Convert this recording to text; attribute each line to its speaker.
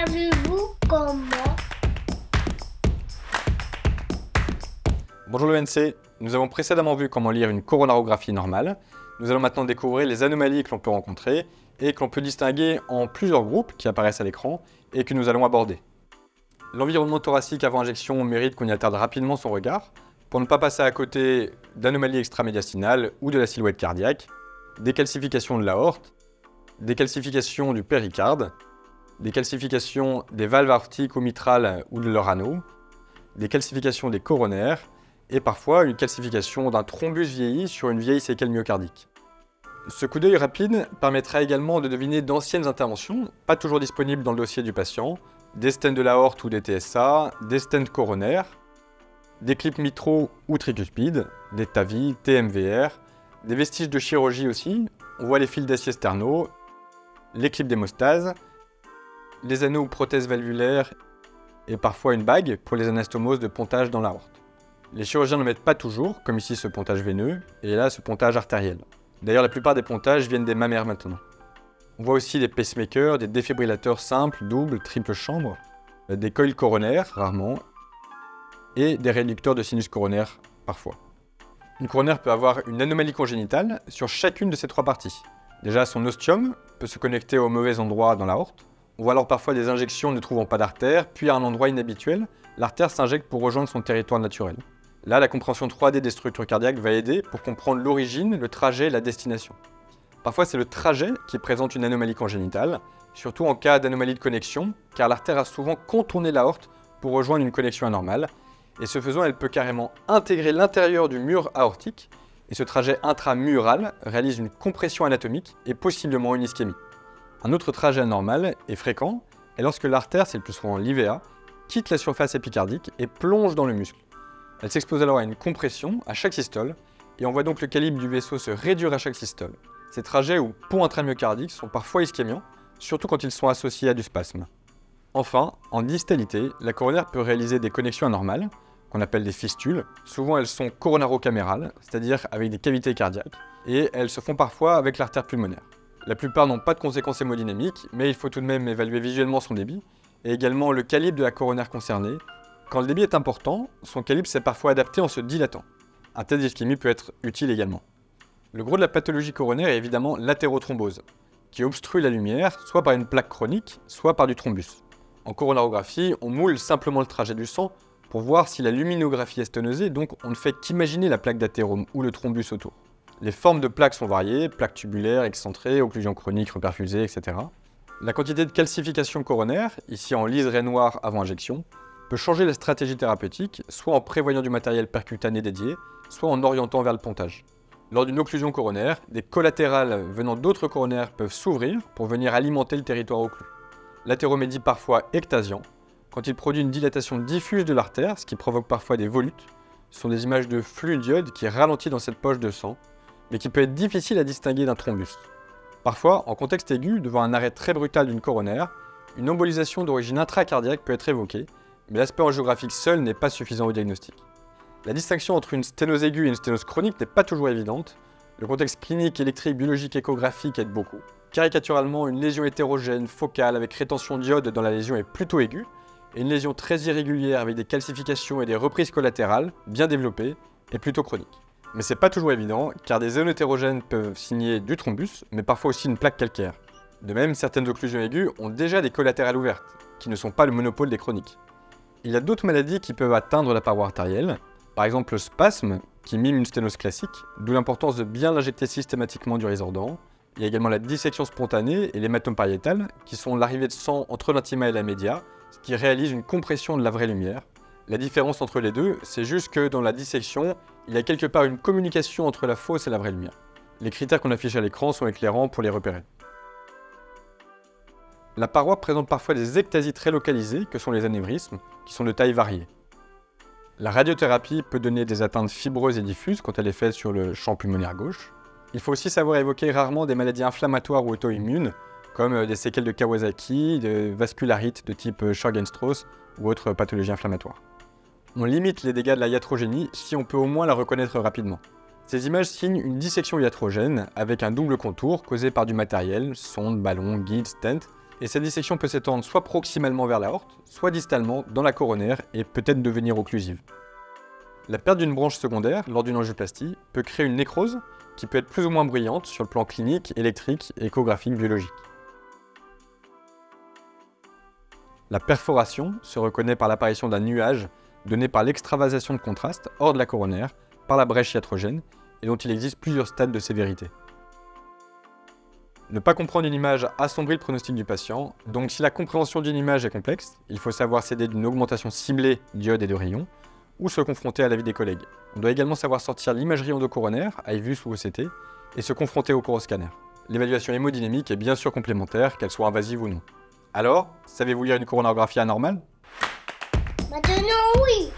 Speaker 1: Savez-vous comment?
Speaker 2: Bonjour l'ENC, nous avons précédemment vu comment lire une coronarographie normale. Nous allons maintenant découvrir les anomalies que l'on peut rencontrer et que l'on peut distinguer en plusieurs groupes qui apparaissent à l'écran et que nous allons aborder. L'environnement thoracique avant injection mérite qu'on y attarde rapidement son regard pour ne pas passer à côté d'anomalies extramédiastinales ou de la silhouette cardiaque, des calcifications de l'aorte, des calcifications du péricarde, des calcifications des valves aortiques ou mitrales ou de leur anneau, des calcifications des coronaires et parfois une calcification d'un thrombus vieilli sur une vieille séquelle myocardique. Ce coup d'œil rapide permettra également de deviner d'anciennes interventions, pas toujours disponibles dans le dossier du patient, des stents de l'aorte ou des TSA, des stents coronaires, des clips mitraux ou tricuspides, des TAVI, TMVR, des vestiges de chirurgie aussi, on voit les fils d'acier sternaux, les clips d'hémostase, les anneaux ou prothèses valvulaires et parfois une bague pour les anastomoses de pontage dans l'aorte. Les chirurgiens ne mettent pas toujours, comme ici ce pontage veineux, et là ce pontage artériel. D'ailleurs la plupart des pontages viennent des mammaires maintenant. On voit aussi des pacemakers, des défibrillateurs simples, doubles, triples chambres, des coils coronaires, rarement, et des réducteurs de sinus coronaire, parfois. Une coronaire peut avoir une anomalie congénitale sur chacune de ces trois parties. Déjà, son ostium peut se connecter au mauvais endroit dans l'aorte. On voit alors parfois des injections ne trouvant pas d'artère, puis à un endroit inhabituel, l'artère s'injecte pour rejoindre son territoire naturel. Là, la compréhension 3D des structures cardiaques va aider pour comprendre l'origine, le trajet et la destination. Parfois, c'est le trajet qui présente une anomalie congénitale, surtout en cas d'anomalie de connexion, car l'artère a souvent contourné l'aorte pour rejoindre une connexion anormale, et ce faisant, elle peut carrément intégrer l'intérieur du mur aortique, et ce trajet intramural réalise une compression anatomique et possiblement une ischémie. Un autre trajet anormal et fréquent est lorsque l'artère, c'est le plus souvent l'IVA, quitte la surface épicardique et plonge dans le muscle. Elle s'expose alors à une compression à chaque systole, et on voit donc le calibre du vaisseau se réduire à chaque systole. Ces trajets ou ponts intramyocardiques sont parfois ischémiants, surtout quand ils sont associés à du spasme. Enfin, en distalité, la coronaire peut réaliser des connexions anormales, qu'on appelle des fistules. Souvent elles sont coronaro-camérales, c'est-à-dire avec des cavités cardiaques, et elles se font parfois avec l'artère pulmonaire. La plupart n'ont pas de conséquences hémodynamiques, mais il faut tout de même évaluer visuellement son débit, et également le calibre de la coronaire concernée. Quand le débit est important, son calibre s'est parfois adapté en se dilatant. Un test d'ischémie peut être utile également. Le gros de la pathologie coronaire est évidemment l'athérothrombose, qui obstrue la lumière, soit par une plaque chronique, soit par du thrombus. En coronarographie, on moule simplement le trajet du sang pour voir si la luminographie est sténosée, donc on ne fait qu'imaginer la plaque d'athérome ou le thrombus autour. Les formes de plaques sont variées, plaques tubulaires, excentrées, occlusion chronique, reperfusée, etc. La quantité de calcification coronaire, ici en liseré noir avant injection, peut changer la stratégie thérapeutique, soit en prévoyant du matériel percutané dédié, soit en orientant vers le pontage. Lors d'une occlusion coronaire, des collatérales venant d'autres coronaires peuvent s'ouvrir pour venir alimenter le territoire occlu. L'athérome est dit parfois ectasiant, quand il produit une dilatation diffuse de l'artère, ce qui provoque parfois des volutes. Ce sont des images de flux d'iode qui ralentit dans cette poche de sang, mais qui peut être difficile à distinguer d'un thrombus. Parfois, en contexte aigu, devant un arrêt très brutal d'une coronaire, une embolisation d'origine intracardiaque peut être évoquée, mais l'aspect angiographique seul n'est pas suffisant au diagnostic. La distinction entre une sténose aiguë et une sténose chronique n'est pas toujours évidente. Le contexte clinique, électrique, biologique, échographique aide beaucoup. Caricaturalement, une lésion hétérogène, focale, avec rétention d'iode dans la lésion est plutôt aiguë, et une lésion très irrégulière avec des calcifications et des reprises collatérales, bien développées, est plutôt chronique. Mais c'est pas toujours évident, car des zones hétérogènes peuvent signer du thrombus, mais parfois aussi une plaque calcaire. De même, certaines occlusions aiguës ont déjà des collatérales ouvertes, qui ne sont pas le monopole des chroniques. Il y a d'autres maladies qui peuvent atteindre la paroi artérielle, par exemple le spasme, qui mime une sténose classique, d'où l'importance de bien l'injecter systématiquement du résorbant. Il y a également la dissection spontanée et l'hématome pariétal, qui sont l'arrivée de sang entre l'intima et la média, ce qui réalise une compression de la vraie lumière. La différence entre les deux, c'est juste que dans la dissection, il y a quelque part une communication entre la fausse et la vraie lumière. Les critères qu'on affiche à l'écran sont éclairants pour les repérer. La paroi présente parfois des ectasies très localisées, que sont les anévrismes, qui sont de taille variée. La radiothérapie peut donner des atteintes fibreuses et diffuses quand elle est faite sur le champ pulmonaire gauche. Il faut aussi savoir évoquer rarement des maladies inflammatoires ou auto-immunes, comme des séquelles de Kawasaki, de vascularites de type Sjogren-Strauss ou autres pathologies inflammatoires. On limite les dégâts de la iatrogénie si on peut au moins la reconnaître rapidement. Ces images signent une dissection iatrogène avec un double contour causé par du matériel, sonde, ballon, guide, stent, Et cette dissection peut s'étendre soit proximalement vers l'aorte, soit distalement dans la coronaire et peut-être devenir occlusive. La perte d'une branche secondaire lors d'une angioplastie peut créer une nécrose qui peut être plus ou moins bruyante sur le plan clinique, électrique, échographique, biologique. La perforation se reconnaît par l'apparition d'un nuage donné par l'extravasation de contraste hors de la coronaire par la brèche iatrogène et dont il existe plusieurs stades de sévérité. Ne pas comprendre une image assombrit le pronostic du patient, donc si la compréhension d'une image est complexe, il faut savoir s'aider d'une augmentation ciblée d'iode et de rayons, ou se confronter à l'avis des collègues. On doit également savoir sortir l'imagerie endocoronaire, IVUS ou OCT, et se confronter au coroscanner. L'évaluation hémodynamique est bien sûr complémentaire, qu'elle soit invasive ou non. Alors, savez-vous lire une coronarographie anormale ?
Speaker 1: Maintenant oui.